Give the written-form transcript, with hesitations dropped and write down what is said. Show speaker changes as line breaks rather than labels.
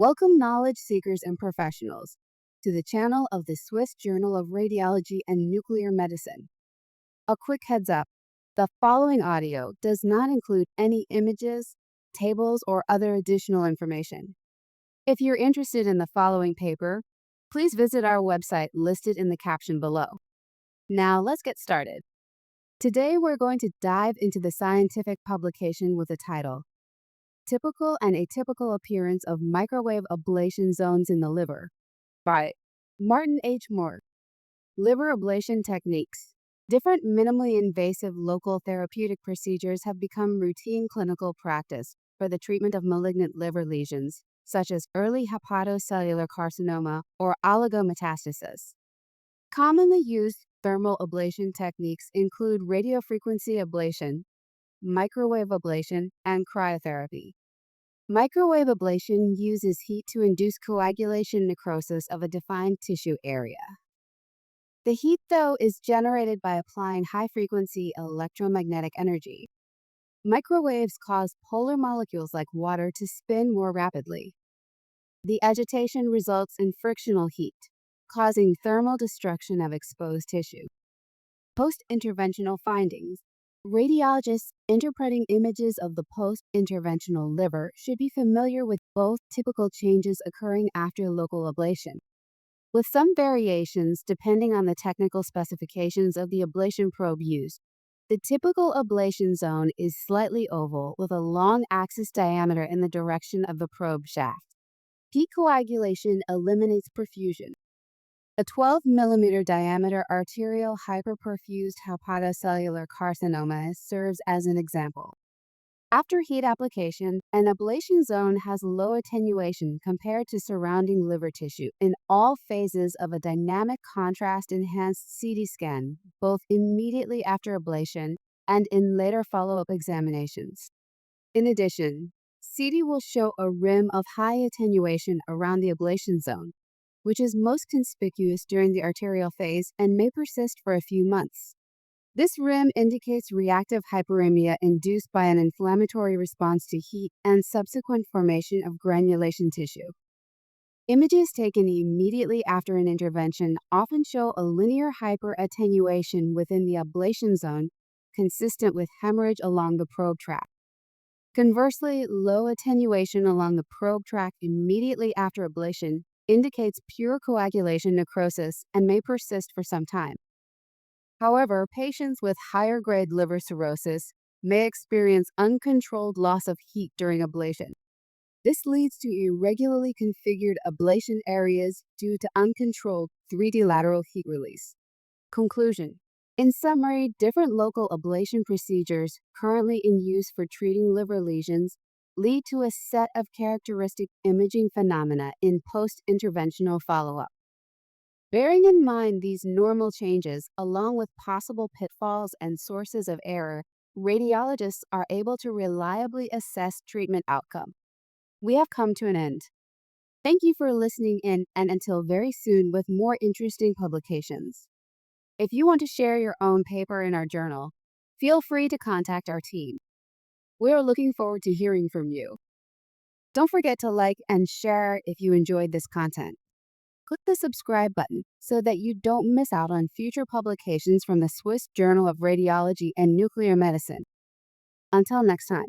Welcome, knowledge seekers and professionals, to the channel of the Swiss Journal of Radiology and Nuclear Medicine. A quick heads up, the following audio does not include any images, tables, or other additional information. If you're interested in the following paper, please visit our website listed in the caption below. Now let's get started. Today we're going to dive into the scientific publication with the title, Typical and Atypical Appearance of Microwave Ablation Zones in the Liver, by Martin H. Moore. Liver ablation techniques. Different minimally invasive local therapeutic procedures have become routine clinical practice for the treatment of malignant liver lesions, such as early hepatocellular carcinoma or oligo-metastasis. Commonly used thermal ablation techniques include radiofrequency ablation, microwave ablation, and cryotherapy. Microwave ablation uses heat to induce coagulation necrosis of a defined tissue area. The heat, though, is generated by applying high-frequency electromagnetic energy. Microwaves cause polar molecules like water to spin more rapidly. The agitation results in frictional heat, causing thermal destruction of exposed tissue. Post-interventional findings. Radiologists interpreting images of the post-interventional liver should be familiar with both typical changes occurring after local ablation, with some variations depending on the technical specifications of the ablation probe used. The typical ablation zone is slightly oval with a long axis diameter in the direction of the probe shaft. Heat coagulation eliminates perfusion. A 12 mm diameter arterial hyperperfused hepatocellular carcinoma serves as an example. After heat application, an ablation zone has low attenuation compared to surrounding liver tissue in all phases of a dynamic contrast enhanced CT scan, both immediately after ablation and in later follow-up examinations. In addition, CT will show a rim of high attenuation around the ablation zone, which is most conspicuous during the arterial phase and may persist for a few months. This rim indicates reactive hyperemia induced by an inflammatory response to heat and subsequent formation of granulation tissue. Images taken immediately after an intervention often show a linear hyperattenuation within the ablation zone, consistent with hemorrhage along the probe tract. Conversely, low attenuation along the probe tract immediately after ablation indicates pure coagulation necrosis and may persist for some time. However, patients with higher grade liver cirrhosis may experience uncontrolled loss of heat during ablation. This leads to irregularly configured ablation areas due to uncontrolled 3D lateral heat release. Conclusion. In summary, different local ablation procedures currently in use for treating liver lesions lead to a set of characteristic imaging phenomena in post-interventional follow-up. Bearing in mind these normal changes, along with possible pitfalls and sources of error, radiologists are able to reliably assess treatment outcome. We have come to an end. Thank you for listening in, and until very soon with more interesting publications. If you want to share your own paper in our journal, feel free to contact our team. We are looking forward to hearing from you. Don't forget to like and share if you enjoyed this content. Click the subscribe button so that you don't miss out on future publications from the Swiss Journal of Radiology and Nuclear Medicine. Until next time.